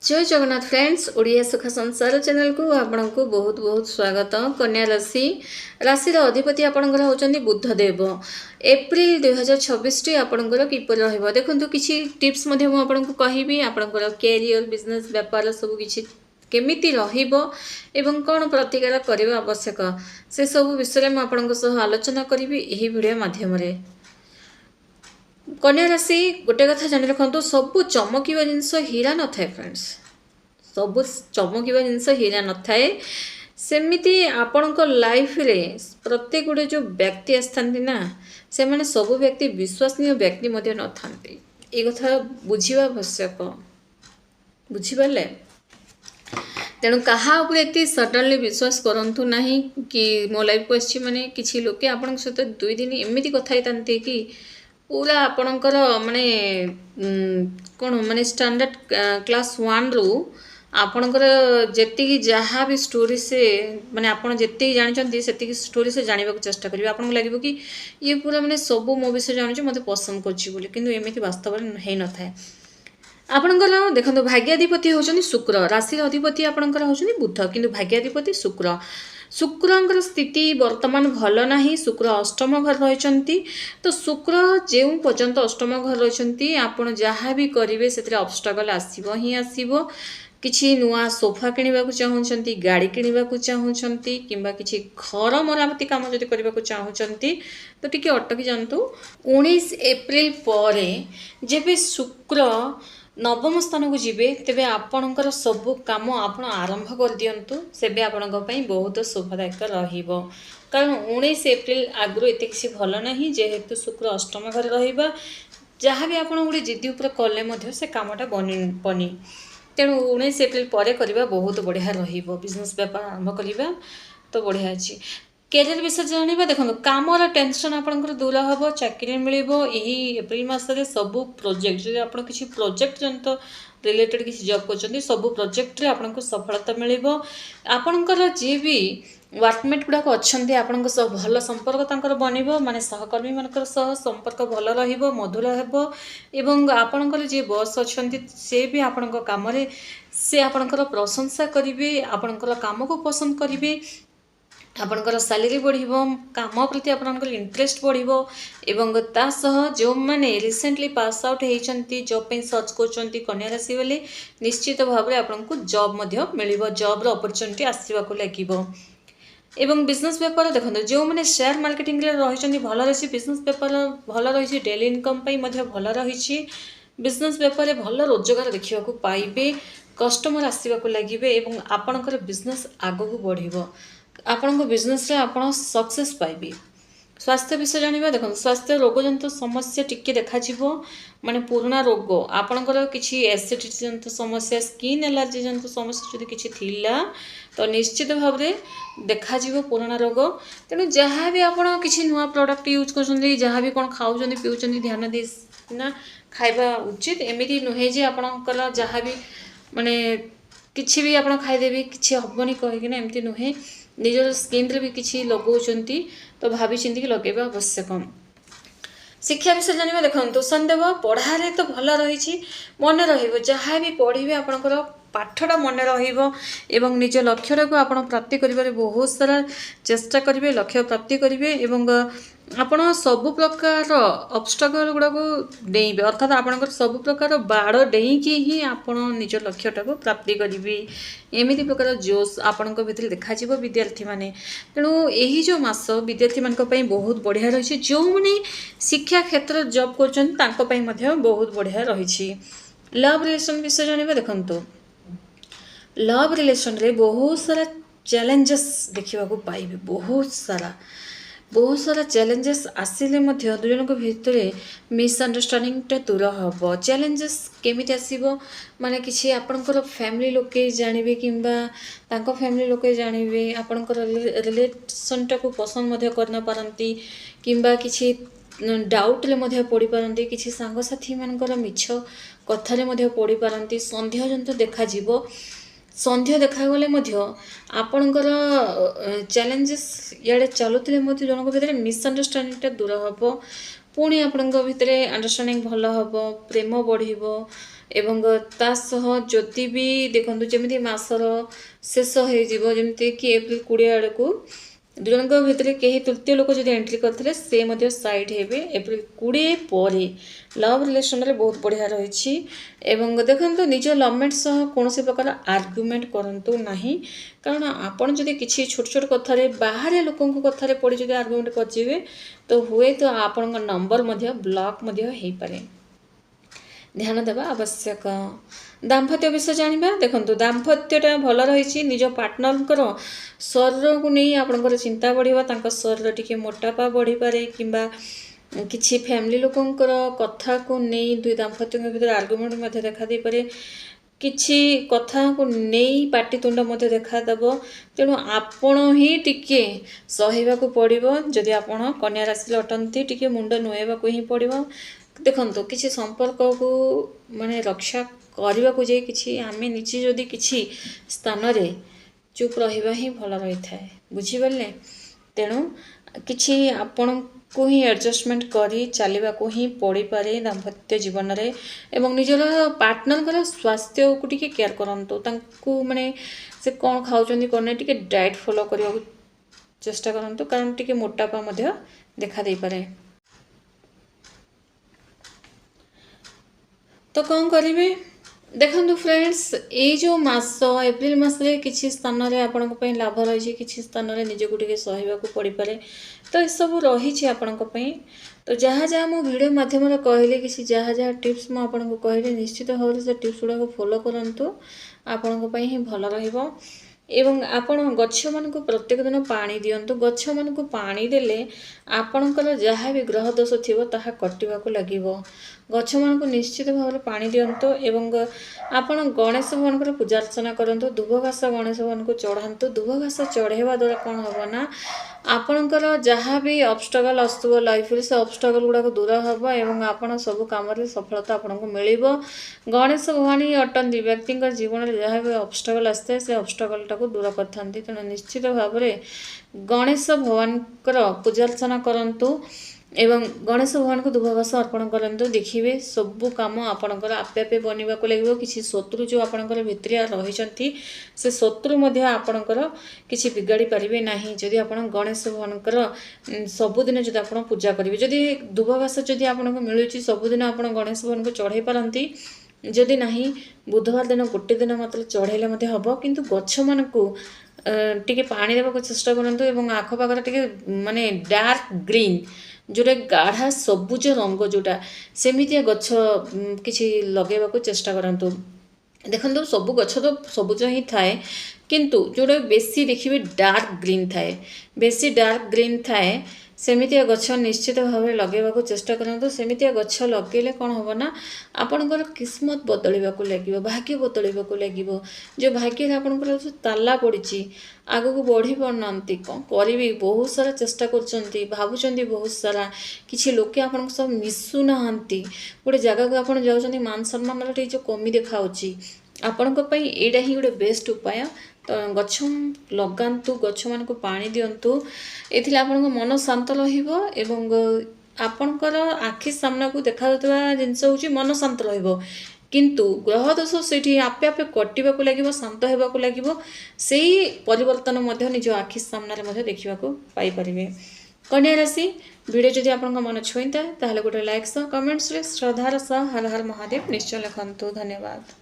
जय जगन्नाथ फ्रेंड्स ओडिया सुख संसार चैनल को आपण को बहुत बहुत स्वागत। कन्या राशि राशि अधिपति आपणकर होचंदी बुधदेव। एप्रिल 2026 टी आपणकर किपर रहइबो देखंतु किछि टिप्स मध्ये मु आपण को कहिबी। आपणकर कैरियर बिजनेस व्यापार सब किछि केमिति रहिबो एवं कोन प्रतिकार करबा आवश्यक से सब विषय में आपण सह आलोचना करिबी एही वीडियो माध्यम रे। कन्या राशि गोटे कथा जानि रखु सब चमकिबा जिनस हीरा न थाए फ्रेंड्स। सब चमकिबा जिनस हीरा न थाए सेमिति आपणक लाइफ रे प्रत्येक गोटे जो व्यक्ति आस्थांती ना से माने सब व्यक्ति विश्वसनीय व्यक्ति मध्ये न थांती। ए कथा बुझिबा आवश्यक। बुझिबाले तेणु कहा उपरे एति सडनली विश्वास करंतु नहीं कि मो लाइफ को आछि माने किछि लोके आपन सहित 2 दिन एमिति कथा हितांती कि पूरा आपणकर माने कौन माने स्टैंडर्ड क्लास 1 रु आपणकर जेतिकी जहाँ भी स्टोरी से माने आपन जेतिकी जानिचंती सेतिकी स्टोरी से जानिबा को चेष्टा करिवे। आपन लागिबो कि ये पूरा माने सब मो विषय जानिछ मते पसंद करछि बोली किंतु एमिति वास्तव में हे न थाए। आपणकर देखंतु भाग्याधिपति होचनी शुक्र। राशि अधिपति आपणकर होचनी बुध किंतु भाग्याधिपति शुक्र। शुक्रंकर स्थिति वर्तमान भल नहीं। शुक्र अष्टम घर रही तो शुक्र जो पर्यंत अष्टम घर रही आपड़ जहाँ भी करेंगे से ऑब्स्टेकल आसो ही आसो। किसी नुआ सोफा किणवा को चाहूँगी गाड़ी किणवा को चाहूँगी किंबा किसी घर मरामती काम जब करने को चाहूँगी तो टी अटकी जातु। 19 एप्रिल पर जब शुक्र नवम स्थान को जीवे तेबे आपणकर सब काम आपण आरंभ कर दियंतु सेबे आपणक पई बहुत शुभदायक रहिबो। कारण 19 एप्रिल आगु एते किसी भल नहीं जेहेतु शुक्र अष्टम घर रहिबा जहाँ भी आपण गुडी जिद्दी ऊपर कले मध्य से कामटा बनी तेणु 19 एप्रिल पर करबा बहुत बढ़िया रहिबो। बिजनेस व्यापार आरंभ करबा तो बढ़िया अछि। कैरियर विषय जानिबा देखो कामर टेंशन आपनकर दूर हम चाकरी मिलिबो। यही एप्रिल मासरे सब प्रोजेक्ट जो आप किसी प्रोजेक्ट जंत रिलेटेड किसी जॉब करछन्ती सब प्रोजेक्ट रे आपनको सफलता मिलिबो। आपनकर जे भी वर्कमेट गुडाक अच्छे आपण भल संपर्क तांकर बनिबो माने सहकर्मी मानकर सह संपर्क भल रहिबो मधुर हेबो एवं आपणकर जे बॉस अच्छे से भी आपणक काम रे से आपणकर प्रशंसा करिवे आपणकर काम को पसंद करिवे आपणकर सैलरी बढ़िबो काम प्रति आपणकर इंटरेस्ट बढ़िबो एवं ता सह जो माने रिसेंटली पास आउट हेचंती जॉब पे सर्च करचंती कन्या राशि वाले निश्चित भाव में आपनको जॉब मध्य मिलिबो। जॉब रो अपॉर्चुनिटी आसीबा को लागिबो एवं बिजनेस व्यापार देखो जो मैंने शेयर मार्केटिंग रही भल रही बिजनेस व्यापार भल रही डेली इनकम भल रही बिजनेस व्यापार भल रोजगार देखा पाइबे कस्टमर आसवाक लगे और आपणकर बिजनेस आगू बढ़ आपण बिजनेस आपण सक्सेस पाइबे। स्वास्थ्य विषय जानिबा देखो स्वास्थ्य रोग जंत समस्या टिके देखा माने पुराना रोग आपणकर किसी एसिडिटी जंत समस्या स्किन एलर्जी जंत समस्या जदि किछि थिला तो निश्चित भाव में देखा पुराना रोग। तेणु जहाँ भी आप किसी नुआ प्रोडक्ट यूज कर जहाँ भी कौन खाऊँ पीऊँ ध्यान देना खाइबा उचित। एमती नुहे जे आपणकर जहाँ भी माने किसी भी आप खाईदेवी किसी हेनी कहीकिना एमती नुहे निजर स्किन रे भी किसी लगाउछंती तो भाभी चिंती लगेबा आवश्यक। शिक्षा विषय जानिबा देखंतु संदेव पढ़ारे तो भल रही मन रहिबो जहाँ भी पढ़िबे आपणकर पाठटा मन रहिबो एवं निज लक्ष्य को आपण प्राप्ति करिबारे बहुत सारा चेष्टा करिवे लक्ष्य प्राप्ति करिवे एवं आपण सब प्रकार ऑब्स्टेकल गुडा को डेइबे अर्थात आपणकर सब प्रकार बाड़ डेइकी ही आपण निज लक्ष्यटा को प्राप्ति करिवे। एमिति प्रकार जोश आपणक भितर देखा जिवो विद्यार्थी माने। तेणु एही जो मास विद्यार्थी मानक पई बहुत बढ़िया रही जो माने शिक्षा क्षेत्र जॉब करछन तांको पई मध्ये बहुत बढ़िया रही। लव रिलेशन विषय जानिबा देखंतु लव रिलेशन रे बहुत सारा चैलेंजेस देखा पाइबे बहुत सारा चैलेंजेस आसिले मध्य दुई जन भितर मिसअंडरस्टैंडिंग दूर हम। चैलेंजेस केमिति आसीबो माने किछि आपणकर फैमिली लोके जानिबे किंबा तांको फैमिली लोके जानिबे आपणकर रिलेशन टाको पसंद मध्य करना पारंती किंबा किछि डाउट ले मध्य पड़ी पारंती किछि सांग साथी मानकर मिछ कथारे मध्य पड़ी पारंती संदेह जंत देखा जिवो। संदेह देखा गले आपणकर चैलेंजेस इे चलुते जन भितर मिसअंडरस्टैंडिंग दूर हम पुणी आपण भितर अंडरस्टैंडिंग भल हम प्रेम बढ़ ଏବଂ ତା ସହ ଯଦି ବି ଦେଖନ୍ତୁ ଯେମିତି ମାସର ଶେଷ ହେଇଯିବ, ଯେମିତିକି ଏପ୍ରିଲ 20 ଆଡ଼କୁ ଜଣଙ୍କ ଭିତରେ କେହି ତୃତୀୟ ଲୋକ ଯଦି ଏଣ୍ଟ୍ରି କରିଥିଲେ ସେ ମଧ୍ୟ ସାଇଡ୍ ହେବେ। ଏପ୍ରିଲ 20 ପରେ ଲଭ୍ ରିଲେସନରେ ବହୁତ ବଢ଼ିଆ ରହିଛି। ଏବଂ ଦେଖନ୍ତୁ ନିଜ ଲଭ୍ମେଟ୍ ସହ କୌଣସି ପ୍ରକାର ଆର୍ଗୁମେଣ୍ଟ କରନ୍ତୁ ନାହିଁ, କାରଣ ଆପଣ ଯଦି କିଛି ଛୋଟ ଛୋଟ କଥାରେ ବାହାରେ ଲୋକଙ୍କ କଥାରେ ପଡ଼ି ଯଦି ଆର୍ଗୁମେଣ୍ଟ କରିଯିବେ ତ ହୁଏତ ଆପଣଙ୍କ ନମ୍ବର ମଧ୍ୟ ବ୍ଲକ୍ ମଧ୍ୟ ହେଇପାରେ। ଧ୍ୟାନ ଦେବା ଆବଶ୍ୟକ। ଦାମ୍ପତ୍ୟ ବିଷୟ ଜାଣିବା। ଦେଖନ୍ତୁ ଦାମ୍ପତ୍ୟଟା ଭଲ ରହିଛି। ନିଜ ପାର୍ଟନରଙ୍କର ଶରୀରକୁ ନେଇ ଆପଣଙ୍କର ଚିନ୍ତା ବଢ଼ିବ, ତାଙ୍କ ଶରୀର ଟିକେ ମୋଟାପା ବଢ଼ିପାରେ କିମ୍ବା କିଛି ଫ୍ୟାମିଲି ଲୋକଙ୍କର କଥାକୁ ନେଇ ଦୁଇ ଦାମ୍ପତ୍ୟଙ୍କ ଭିତରେ ଆର୍ଗୁମେଣ୍ଟ ମଧ୍ୟ ଦେଖା ଦେଇପାରେ, କିଛି କଥାକୁ ନେଇ ପାଟିତୁଣ୍ଡ ମଧ୍ୟ ଦେଖାଦେବ। ତେଣୁ ଆପଣ ହିଁ ଟିକେ ସହିବାକୁ ପଡ଼ିବ। ଯଦି ଆପଣ କନ୍ୟା ରାଶିରେ ଅଟନ୍ତି ଟିକେ ମୁଣ୍ଡ ନୁଆଇବାକୁ ହିଁ ପଡ଼ିବ। ଦେଖନ୍ତୁ କିଛି ସମ୍ପର୍କକୁ ମାନେ ରକ୍ଷା କରିବାକୁ ଯାଇ କିଛି ଆମେ ନିଜେ ଯଦି କିଛି ସ୍ଥାନରେ ଚୁପ୍ ରହିବା ହିଁ ଭଲ ରହିଥାଏ, ବୁଝିପାରିଲେ। ତେଣୁ କିଛି ଆପଣଙ୍କୁ ହିଁ ଆଡ଼ଜଷ୍ଟମେଣ୍ଟ କରି ଚାଲିବାକୁ ହିଁ ପଡ଼ିପାରେ ଦାମ୍ପତ୍ୟ ଜୀବନରେ। ଏବଂ ନିଜର ପାର୍ଟନରଙ୍କର ସ୍ୱାସ୍ଥ୍ୟକୁ ଟିକେ କେୟାର କରନ୍ତୁ। ତାଙ୍କୁ ମାନେ ସେ କ'ଣ ଖାଉଛନ୍ତି କ'ଣ ନାହିଁ ଟିକେ ଡାଏଟ୍ ଫଲୋ କରିବାକୁ ଚେଷ୍ଟା କରନ୍ତୁ, କାରଣ ଟିକେ ମୋଟାପା ମଧ୍ୟ ଦେଖା ଦେଇପାରେ। ତ କ'ଣ କରିବେ ଦେଖନ୍ତୁ ଫ୍ରେଣ୍ଡସ୍, ଏଇ ଯେଉଁ ମାସ ଏପ୍ରିଲ ମାସରେ କିଛି ସ୍ଥାନରେ ଆପଣଙ୍କ ପାଇଁ ଲାଭ ରହିଛି, କିଛି ସ୍ଥାନରେ ନିଜକୁ ଟିକେ ସହିବାକୁ ପଡ଼ିପାରେ। ତ ଏସବୁ ରହିଛି ଆପଣଙ୍କ ପାଇଁ। ତ ଯାହା ଯାହା ମୁଁ ଭିଡ଼ିଓ ମାଧ୍ୟମରେ କହିଲି, କିଛି ଯାହା ଯାହା ଟିପ୍ସ ମୁଁ ଆପଣଙ୍କୁ କହିଲି, ନିଶ୍ଚିତ ଭାବରେ ସେ ଟିପ୍ସ ଗୁଡ଼ାକୁ ଫଲୋ କରନ୍ତୁ, ଆପଣଙ୍କ ପାଇଁ ହିଁ ଭଲ ରହିବ। ଏବଂ ଆପଣ ଗଛମାନଙ୍କୁ ପ୍ରତ୍ୟେକ ଦିନ ପାଣି ଦିଅନ୍ତୁ। ଗଛମାନଙ୍କୁ ପାଣି ଦେଲେ ଆପଣଙ୍କର ଯାହା ବି ଗ୍ରହ ଦୋଷ ଥିବ ତାହା କଟିବାକୁ ଲାଗିବ। ଗଛମାନଙ୍କୁ ନିଶ୍ଚିତ ଭାବରେ ପାଣି ଦିଅନ୍ତୁ। ଏବଂ ଆପଣ ଗଣେଶ ଭଗବାନଙ୍କର ପୂଜା ଅର୍ଚ୍ଚନା କରନ୍ତୁ। ଧୁବ ଘାସ ଗଣେଶ ଭଗବାନଙ୍କୁ ଚଢ଼ାନ୍ତୁ। ଧୁବ ଘାସ ଚଢ଼ାଇବା ଦ୍ୱାରା କ'ଣ ହେବ ନା ଆପଣଙ୍କର ଯାହା ବି ଅବଷ୍ଟକଲ୍ ଆସୁଥିବ ଲାଇଫରେ ସେ ଅବଷ୍ଟକଲ୍ ଗୁଡ଼ାକ ଦୂର ହେବ ଏବଂ ଆପଣ ସବୁ କାମରେ ସଫଳତା ଆପଣଙ୍କୁ ମିଳିବ। ଗଣେଶ ଭଗବାନ ହିଁ ଅଟନ୍ତି ବ୍ୟକ୍ତିଙ୍କ ଜୀବନରେ ଯାହା ବି ଅବଷ୍ଟକଲ୍ ଆସିଥାଏ ସେ ଅବଷ୍ଟକଲ୍ଟାକୁ ଦୂର କରିଥାନ୍ତି। ତେଣୁ ନିଶ୍ଚିତ ଭାବରେ ଗଣେଶ ଭଗବାନଙ୍କର ପୂଜା ଅର୍ଚ୍ଚନା କରନ୍ତୁ ଏବଂ ଗଣେଶ ଭଗବାନଙ୍କୁ ଧୁବ ଘାସ ଅର୍ପଣ କରନ୍ତୁ। ଦେଖିବେ ସବୁ କାମ ଆପଣଙ୍କର ଆପେ ଆପେ ବନିବାକୁ ଲାଗିବ। କିଛି ଶତ୍ରୁ ଯେଉଁ ଆପଣଙ୍କର ଭିତରିଆ ରହିଛନ୍ତି ସେ ଶତ୍ରୁ ମଧ୍ୟ ଆପଣଙ୍କର କିଛି ବିଗାଡ଼ି ପାରିବେ ନାହିଁ, ଯଦି ଆପଣ ଗଣେଶ ଭଗବାନଙ୍କର ସବୁଦିନ ଯଦି ଆପଣ ପୂଜା କରିବେ। ଯଦି ଧୁବ ଘାସ ଯଦି ଆପଣଙ୍କୁ ମିଳୁଛି ସବୁଦିନ ଆପଣ ଗଣେଶ ଭଗବାନଙ୍କୁ ଚଢ଼ାଇ ପାରନ୍ତି, ଯଦି ନାହିଁ ବୁଧବାର ଦିନ ଗୋଟେ ଦିନ ମାତ୍ର ଚଢ଼ାଇଲେ ମଧ୍ୟ ହେବ। କିନ୍ତୁ ଗଛମାନଙ୍କୁ ଟିକେ ପାଣି ଦେବାକୁ ଚେଷ୍ଟା କରନ୍ତୁ ଏବଂ ଆଖପାଖରେ ଟିକେ ମାନେ ଡାର୍କ ଗ୍ରୀନ୍ ଯେଉଁଟା ଗାଢ଼ା ସବୁଜ ରଙ୍ଗ ଯେଉଁଟା ସେମିତିଆ ଗଛ କିଛି ଲଗାଇବାକୁ ଚେଷ୍ଟା କରନ୍ତୁ। ଦେଖନ୍ତୁ ସବୁ ଗଛ ତ ସବୁଜ ହିଁ ଥାଏ, କିନ୍ତୁ ଯେଉଁଟା ବେଶୀ ଦେଖିବେ ଡାର୍କ ଗ୍ରୀନ୍ ଥାଏ, ବେଶୀ ଡାର୍କ ଗ୍ରୀନ୍ ଥାଏ ସେମିତିଆ ଗଛ ନିଶ୍ଚିତ ଭାବରେ ଲଗାଇବାକୁ ଚେଷ୍ଟା କରନ୍ତୁ। ସେମିତିଆ ଗଛ ଲଗାଇଲେ କ'ଣ ହେବ ନା ଆପଣଙ୍କର କିସ୍ମତ ବଦଳିବାକୁ ଲାଗିବ, ଭାଗ୍ୟ ବଦଳିବାକୁ ଲାଗିବ। ଯେଉଁ ଭାଗ୍ୟରେ ଆପଣଙ୍କର ଯେଉଁ ତାଲା ପଡ଼ିଛି, ଆଗକୁ ବଢ଼ି ପାରୁନାହାନ୍ତି, କ'ଣ କରିବି ବହୁତ ସାରା ଚେଷ୍ଟା କରୁଛନ୍ତି, ଭାବୁଛନ୍ତି ବହୁତ ସାରା, କିଛି ଲୋକେ ଆପଣଙ୍କ ସହ ମିଶୁନାହାନ୍ତି, ଗୋଟେ ଜାଗାକୁ ଆପଣ ଯାଉଛନ୍ତି ମାନ ସମ୍ମାନର ଟିକେ ଯେଉଁ କମି ଦେଖାହେଉଛି, ଆପଣଙ୍କ ପାଇଁ ଏଇଟା ହିଁ ଗୋଟେ ବେଷ୍ଟ ଉପାୟ। ତ ଗଛ ଲଗାନ୍ତୁ, ଗଛମାନଙ୍କୁ ପାଣି ଦିଅନ୍ତୁ, ଏଥିରେ ଆପଣଙ୍କ ମନ ଶାନ୍ତ ରହିବ ଏବଂ ଆପଣଙ୍କର ଆଖି ସାମ୍ନାକୁ ଦେଖାଯାଉଥିବା ଜିନିଷ ହେଉଛି ମନ ଶାନ୍ତ ରହିବ। କିନ୍ତୁ ଗ୍ରହ ଦୋଷ ସେଇଠି ଆପେ ଆପେ କଟିବାକୁ ଲାଗିବ, ଶାନ୍ତ ହେବାକୁ ଲାଗିବ। ସେଇ ପରିବର୍ତ୍ତନ ମଧ୍ୟ ନିଜ ଆଖି ସାମ୍ନାରେ ମଧ୍ୟ ଦେଖିବାକୁ ପାଇପାରିବେ। କନ୍ୟା ରାଶି ଭିଡ଼ିଓ ଯଦି ଆପଣଙ୍କ ମନ ଛୁଇଁଥାଏ ତାହେଲେ ଗୋଟେ ଲାଇକ୍ ସହ କମେଣ୍ଟସରେ ଶ୍ରଦ୍ଧାର ସହ ହର ହର ମହାଦେବ ନିଶ୍ଚୟ ଲେଖନ୍ତୁ। ଧନ୍ୟବାଦ।